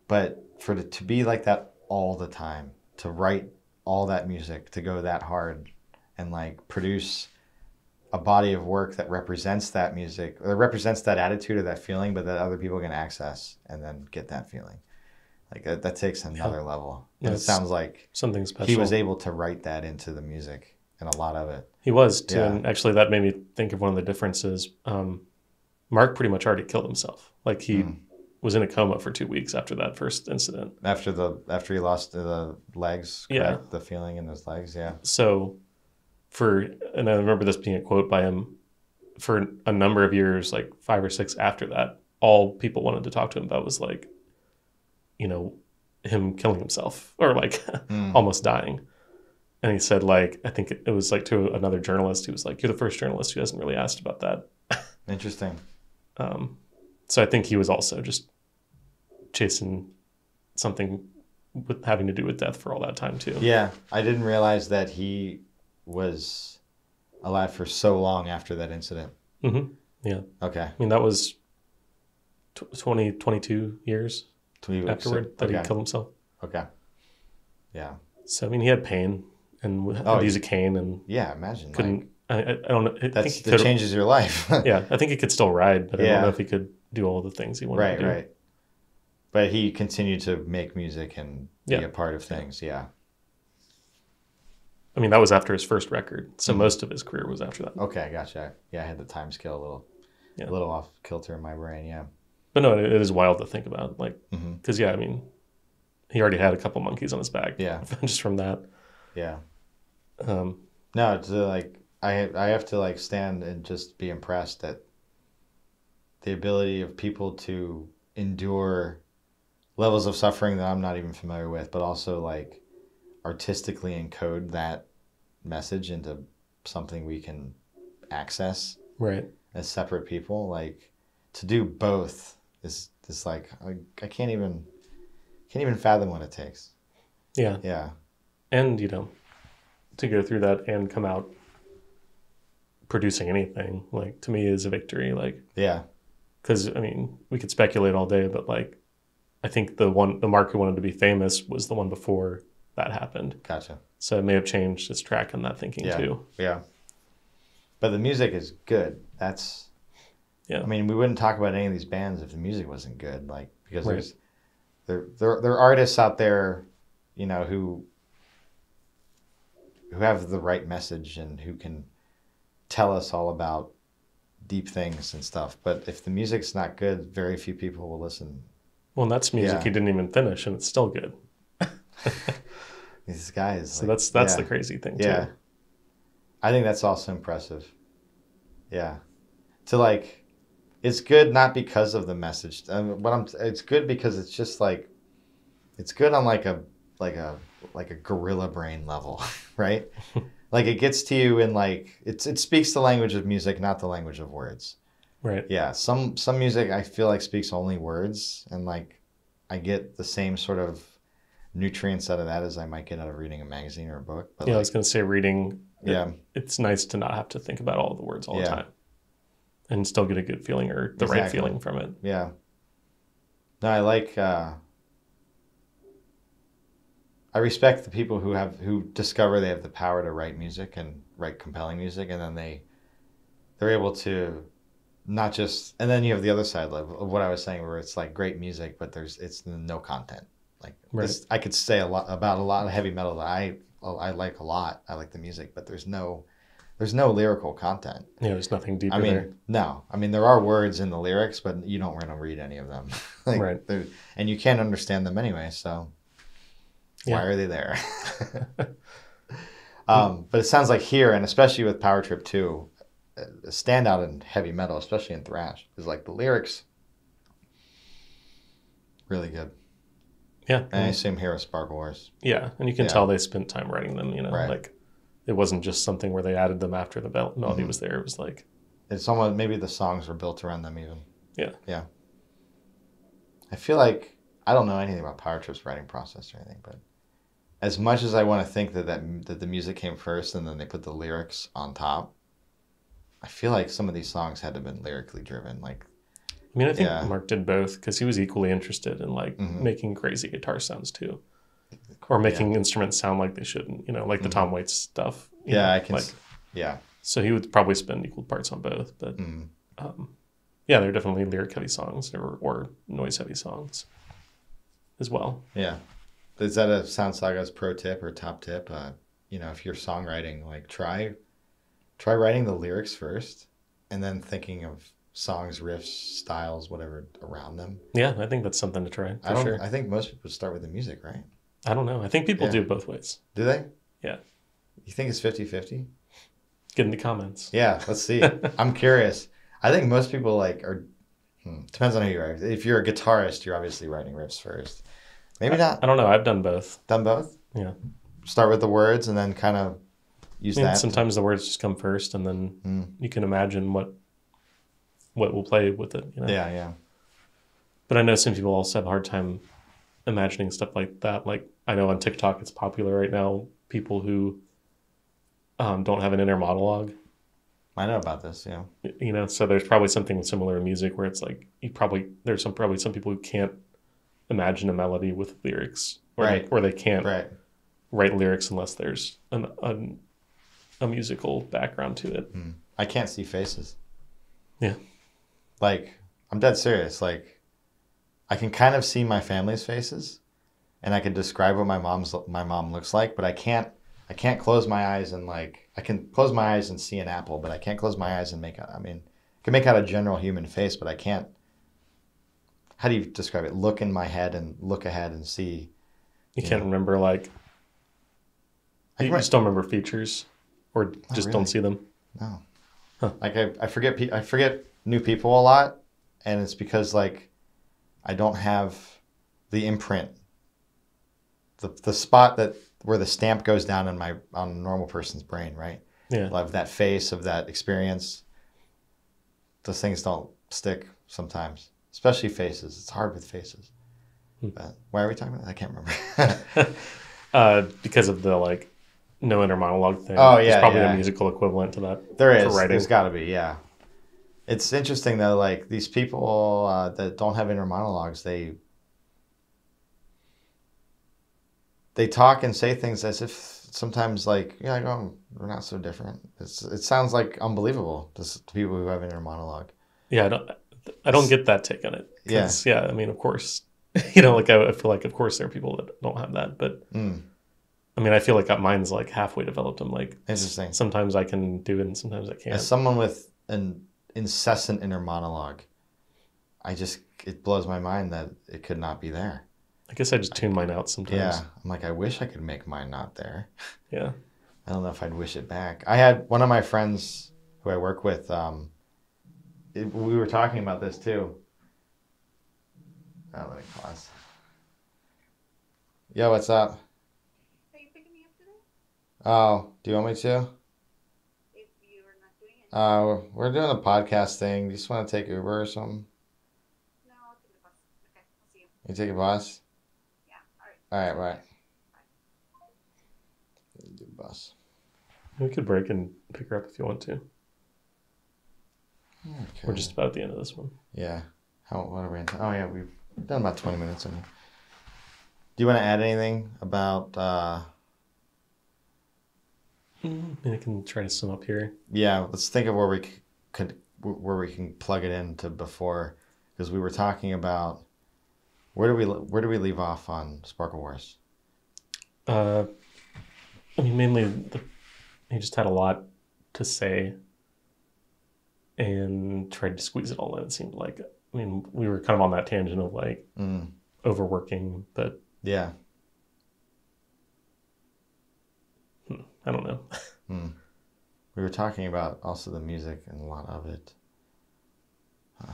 [SPEAKER 1] But to be like that all the time, to write all that music, to go that hard, and, like, produce a body of work that represents that music, or represents that attitude or that feeling, but that other people can access and then get that feeling. Like, that takes another level. And it sounds like
[SPEAKER 2] something special.
[SPEAKER 1] He was able to write that into the music, and a lot of it.
[SPEAKER 2] He was too, and actually that made me think of one of the differences. Mark pretty much already killed himself. Like, he was in a coma for 2 weeks after that first incident.
[SPEAKER 1] After he lost the legs, correct? The feeling in his legs, yeah.
[SPEAKER 2] So, and I remember this being a quote by him, for a number of years, like 5 or 6 after that, all people wanted to talk to him about was, like, you know, him killing himself, or, like, almost dying. And he said, like, I think it was, like, to another journalist, he was like, "You're the first journalist who hasn't really asked about that."
[SPEAKER 1] Interesting.
[SPEAKER 2] So I think he was also just chasing something with having to do with death for all that time too.
[SPEAKER 1] Yeah, I didn't realize that he was alive for so long after that incident.
[SPEAKER 2] Mm-hmm. Yeah.
[SPEAKER 1] Okay.
[SPEAKER 2] I mean, that was 22 years afterward that he killed himself.
[SPEAKER 1] Okay. Yeah.
[SPEAKER 2] So, I mean, he had pain and had to use a cane, and
[SPEAKER 1] imagine.
[SPEAKER 2] Couldn't. I don't know.
[SPEAKER 1] That changes your life.
[SPEAKER 2] Yeah, I think he could still ride, but I don't know if he could do all the things he wanted to do.
[SPEAKER 1] Right. But he continued to make music and be a part of things. Yeah.
[SPEAKER 2] I mean, that was after his first record, so most of his career was after that.
[SPEAKER 1] Okay, gotcha. Yeah, I had the time scale a little off kilter in my brain. Yeah.
[SPEAKER 2] But no, it is wild to think about, like, because I mean, he already had a couple monkeys on his back.
[SPEAKER 1] Yeah.
[SPEAKER 2] Just from that.
[SPEAKER 1] Yeah. No, it's like. I have to, like, stand and just be impressed at the ability of people to endure levels of suffering that I'm not even familiar with, but also, like, artistically encode that message into something we can access as separate people. Like, to do both is like, I can't even fathom what it takes.
[SPEAKER 2] Yeah.
[SPEAKER 1] Yeah.
[SPEAKER 2] And, you know, to go through that and come out producing anything, like, to me is a victory. Like,
[SPEAKER 1] yeah,
[SPEAKER 2] because I mean, we could speculate all day, but, like, I think the Mark who wanted to be famous was the one before that happened.
[SPEAKER 1] Gotcha.
[SPEAKER 2] So it may have changed his track in that thinking too.
[SPEAKER 1] Yeah, but the music is good. That's
[SPEAKER 2] I
[SPEAKER 1] mean, we wouldn't talk about any of these bands if the music wasn't good. Like, because there are artists out there, you know, who have the right message and who can tell us all about deep things and stuff. But if the music's not good, very few people will listen.
[SPEAKER 2] Well, and that's music he didn't even finish, and it's still good.
[SPEAKER 1] These guys.
[SPEAKER 2] So that's the crazy thing too.
[SPEAKER 1] Yeah. I think that's also impressive. Yeah. To like, it's good not because of the message. It's good because it's just like, it's good on like a gorilla brain level, right? Like it gets to you in like, it speaks the language of music, not the language of words.
[SPEAKER 2] Right.
[SPEAKER 1] Yeah. Some music I feel like speaks only words, and like I get the same sort of nutrients out of that as I might get out of reading a magazine or a book. But
[SPEAKER 2] I was going to say reading.
[SPEAKER 1] Yeah.
[SPEAKER 2] It's nice to not have to think about all the words all the time and still get a good feeling or the right feeling from it.
[SPEAKER 1] Yeah. No, I like, I respect the people who discover they have the power to write music and write compelling music, and then they're able to not just, and then you have the other side of what I was saying, where it's like great music, but it's no content. Like I could say a lot about a lot of heavy metal that I like a lot. I like the music, but there's no lyrical content.
[SPEAKER 2] Yeah, there's nothing deeper there.
[SPEAKER 1] No. I mean, there are words in the lyrics, but you don't want to read any of them.
[SPEAKER 2] Right.
[SPEAKER 1] And you can't understand them anyway, so why are they there? But it sounds like here, and especially with Power Trip 2, a standout in heavy metal, especially in thrash, is like the lyrics, really good.
[SPEAKER 2] Yeah.
[SPEAKER 1] And I assume here with Sparklehorse.
[SPEAKER 2] Yeah, and you can tell they spent time writing them, like it wasn't just something where they added them after the melody was there. It was like...
[SPEAKER 1] It's almost, maybe the songs were built around them even.
[SPEAKER 2] Yeah.
[SPEAKER 1] Yeah. I feel like, I don't know anything about Power Trip's writing process or anything, but as much as I want to think that the music came first and then they put the lyrics on top, I feel like some of these songs had to have been lyrically driven. Like,
[SPEAKER 2] I mean, I think Mark did both because he was equally interested in like making crazy guitar sounds too, or making instruments sound like they shouldn't. Like the Tom Waits stuff.
[SPEAKER 1] I can.
[SPEAKER 2] So he would probably spend equal parts on both, but they're definitely lyric heavy songs or noise heavy songs as well.
[SPEAKER 1] Yeah, is that a Sound Sagas pro tip or top tip? If you're songwriting, like try writing the lyrics first, and then thinking of songs, riffs, styles, whatever around them.
[SPEAKER 2] Yeah, I think that's something to try.
[SPEAKER 1] I think most people start with the music, right?
[SPEAKER 2] I don't know. I think people do both ways.
[SPEAKER 1] Do they?
[SPEAKER 2] Yeah.
[SPEAKER 1] You think it's 50-50?
[SPEAKER 2] Get in the comments.
[SPEAKER 1] Yeah, let's see. I'm curious. I think most people depends on who you are. If you're a guitarist, you're obviously writing riffs first. Maybe not.
[SPEAKER 2] I don't know. I've done both.
[SPEAKER 1] Done both?
[SPEAKER 2] Yeah.
[SPEAKER 1] Start with the words and then kind of use that.
[SPEAKER 2] Sometimes the words just come first, and then you can imagine what will play with it.
[SPEAKER 1] Yeah.
[SPEAKER 2] But I know some people also have a hard time imagining stuff like that. Like I know on TikTok it's popular right now. People who don't have an inner monologue.
[SPEAKER 1] I know about this. Yeah.
[SPEAKER 2] So there's probably something similar in music where it's like there's some people who can't imagine a melody with lyrics, or they can't write lyrics unless there's a musical background to it.
[SPEAKER 1] I can't see faces.
[SPEAKER 2] Yeah.
[SPEAKER 1] Like, I'm dead serious. Like, I can kind of see my family's faces, and I can describe what my mom looks like, but I can't close my eyes and like, I can close my eyes and see an apple, but I can't close my eyes and I can make out a general human face, but I can't, how do you describe it? Look in my head and look ahead and see.
[SPEAKER 2] You can't remember you just don't remember features, or just don't see them?
[SPEAKER 1] No. Huh. Like I forget new people a lot, and it's because like I don't have the imprint, the spot where the stamp goes down on a normal person's brain, right?
[SPEAKER 2] Yeah.
[SPEAKER 1] Of that face, of that experience. Those things don't stick sometimes, especially faces. It's hard with faces. But why are we talking about that? I can't remember.
[SPEAKER 2] Because of the no inner monologue thing.
[SPEAKER 1] Oh yeah,
[SPEAKER 2] there's probably a musical equivalent to that.
[SPEAKER 1] There is. There's got to be. Yeah. It's interesting though. Like these people that don't have inner monologues, they talk and say things as if sometimes we're not so different. It sounds like unbelievable to people who have inner monologue.
[SPEAKER 2] Yeah, I don't get that take on it. Yeah. I mean, of course, I feel like of course there are people that don't have that, but I mean, I feel like mine's halfway developed. I'm like,
[SPEAKER 1] interesting.
[SPEAKER 2] Sometimes I can do it and sometimes I can't.
[SPEAKER 1] As someone with an incessant inner monologue. It blows my mind that it could not be there.
[SPEAKER 2] I guess I just tune mine out sometimes.
[SPEAKER 1] Yeah. I'm like, I wish I could make mine not there.
[SPEAKER 2] Yeah.
[SPEAKER 1] I don't know if I'd wish it back. I had one of my friends who I work with, we were talking about this too. Oh, let me pause. Yo, what's up?
[SPEAKER 3] Are you picking me up today?
[SPEAKER 1] Oh, do you want me to?
[SPEAKER 3] If you are not doing it.
[SPEAKER 1] We're doing a podcast thing. Do you just want to take Uber or something?
[SPEAKER 3] No, I'll take the bus. Okay, I'll see you.
[SPEAKER 1] You take a bus?
[SPEAKER 3] Yeah, all right.
[SPEAKER 1] All right, bye. Do bus.
[SPEAKER 2] We could break and pick her up if you want to.
[SPEAKER 1] Okay.
[SPEAKER 2] We're just about at the end of this one.
[SPEAKER 1] Yeah. What are we in? Oh, yeah, we've done about 20 minutes. Do you want to add anything about...
[SPEAKER 2] I can try to sum up here.
[SPEAKER 1] Yeah, let's think of where we can plug it into before, because we were talking about where do we leave off on Sparklehorse?
[SPEAKER 2] I mean, mainly he just had a lot to say and tried to squeeze it all in. It seemed like, I mean, we were kind of on that tangent of like overworking, but
[SPEAKER 1] yeah,
[SPEAKER 2] I don't know.
[SPEAKER 1] We were talking about also the music and a lot of it.
[SPEAKER 2] I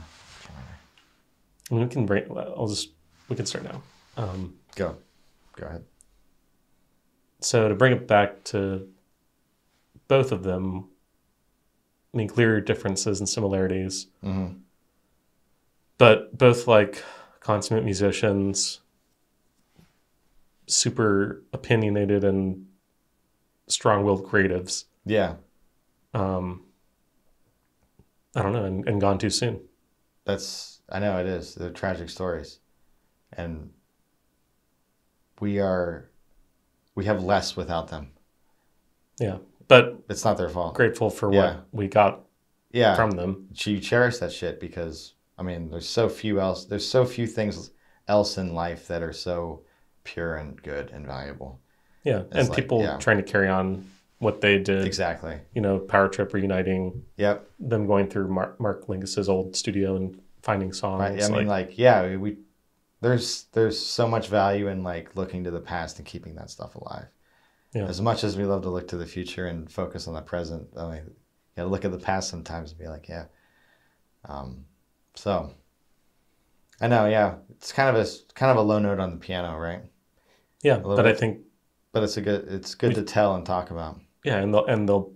[SPEAKER 2] mean, we can start now.
[SPEAKER 1] Go ahead.
[SPEAKER 2] So to bring it back to both of them, I mean, clear differences and similarities, but both like consummate musicians, super opinionated and strong-willed creatives.
[SPEAKER 1] Yeah.
[SPEAKER 2] I don't know, and gone too soon.
[SPEAKER 1] I know it is. They're tragic stories. And we have less without them.
[SPEAKER 2] Yeah. But
[SPEAKER 1] it's not their fault.
[SPEAKER 2] Grateful for what we got from them.
[SPEAKER 1] You cherish that shit because, I mean, there's so few things else in life that are so pure and good and valuable.
[SPEAKER 2] Yeah. And people trying to carry on what they did.
[SPEAKER 1] Exactly.
[SPEAKER 2] You know, Power Trip reuniting.
[SPEAKER 1] Yep. Them
[SPEAKER 2] going through Mark Lingus's old studio and finding songs.
[SPEAKER 1] Right. I mean, there's so much value in like looking to the past and keeping that stuff alive. Yeah. As much as we love to look to the future and focus on the present, I mean, you gotta look at the past sometimes and be like, yeah. So I know, yeah. It's kind of a low note on the piano, right?
[SPEAKER 2] Yeah, but I think
[SPEAKER 1] it's good to tell and talk about.
[SPEAKER 2] Yeah, and they'll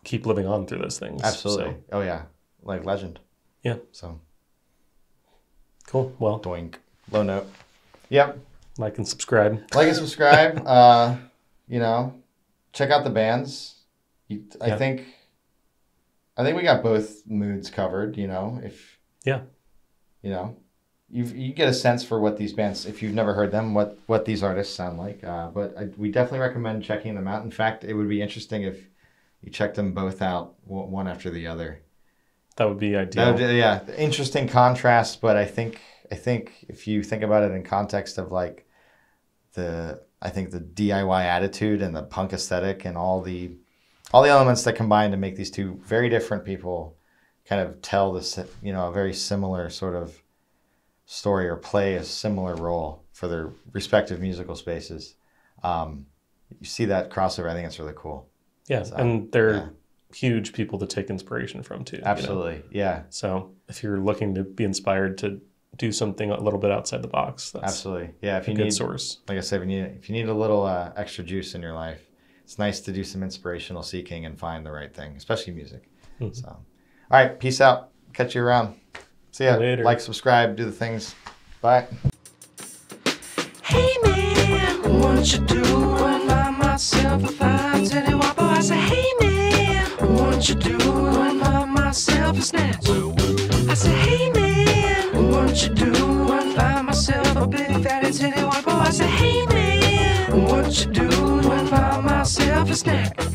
[SPEAKER 2] keep living on through those things.
[SPEAKER 1] Absolutely. So. Oh yeah. Like legend.
[SPEAKER 2] Yeah.
[SPEAKER 1] So
[SPEAKER 2] cool. Well,
[SPEAKER 1] doink. Low note. Yep.
[SPEAKER 2] Like and subscribe.
[SPEAKER 1] You know, check out the bands. I think we got both moods covered. You know, you know, you get a sense for what these bands, if you've never heard them, what these artists sound like. But we definitely recommend checking them out. In fact, it would be interesting if you checked them both out one after the other.
[SPEAKER 2] That would be ideal.
[SPEAKER 1] Interesting contrast. But I think if you think about it in context of like the DIY attitude and the punk aesthetic and all the elements that combine to make these two very different people kind of tell this, you know, a very similar sort of story or play a similar role for their respective musical spaces. You see that crossover. I think it's really cool.
[SPEAKER 2] Yeah, so, and they're huge people to take inspiration from too.
[SPEAKER 1] Absolutely,
[SPEAKER 2] you know?
[SPEAKER 1] Yeah.
[SPEAKER 2] So if you're looking to be inspired to do something a little bit outside the box, that's
[SPEAKER 1] absolutely, yeah. If you
[SPEAKER 2] need a good source,
[SPEAKER 1] like I said, if you need a little extra juice in your life, it's nice to do some inspirational seeking and find the right thing, especially music. So, all right, peace out. Catch you around. See ya.
[SPEAKER 2] Later.
[SPEAKER 1] Like, subscribe, do the things. Bye.
[SPEAKER 4] Hey man, what you doing by myself? If I tell you what, boy, I say, hey man, what you doing by myself? A snatch. I say, hey man, what you doing by myself? A big fatty titty white boy. I say, hey man, what you doing by myself? A snack.